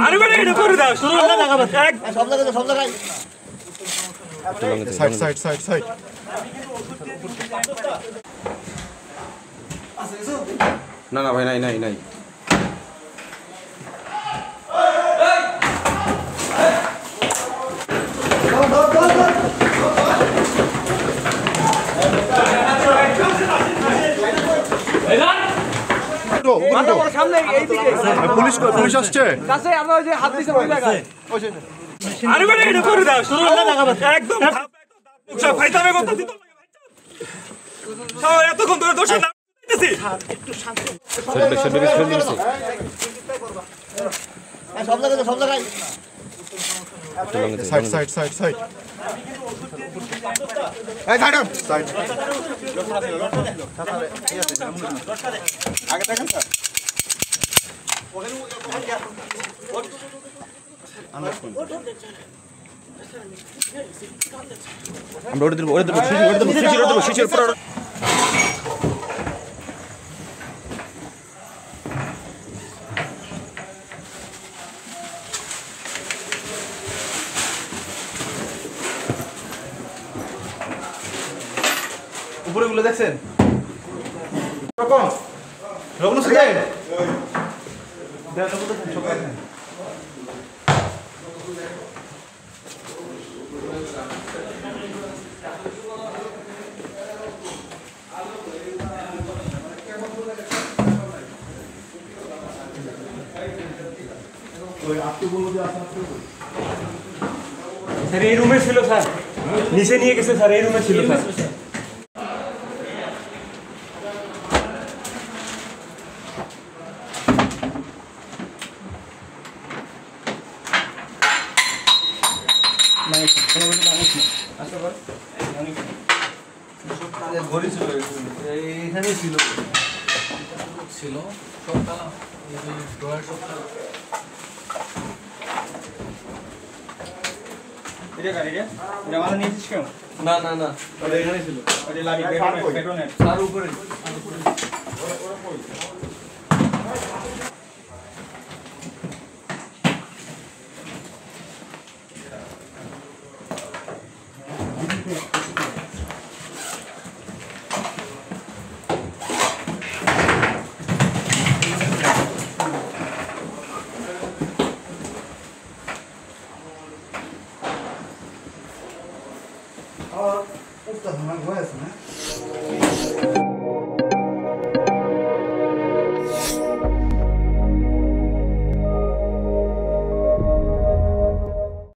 আরে বেটা এটা করে দাও শুরু না লাগাবা সব জায়গায় সাইড না ভাই নাই পুলিশ আসছে কাছে আমরা ওই যে হাত দিছে ওই জায়গায় আরে বেটা এটা করে দাও শুরু না লাগাবা একদম সব ফাইটামে কথা দিতে লাগে ভাই সব এতক্ষণ ধরে দোষ না দিতেছি একটু শান্ত সব জায়গায় সাইড এই সাইড আগে দেখেন স্যার আমরা ওরে দেব শিশির পুরো উপরে গুলো দেখছেন রকম সাজে স্যার এই রুমে ছিল স্যার নিচে নিয়ে গেছে স্যার এই রুমে ছিল স্যার এইখানে ছিল সবটা ড্রয়ার সবটা এটা মালা নিয়েছিস কেন না ওটা এখানে ছিল ওটা লাগি পেট্রোনেট তার উপরে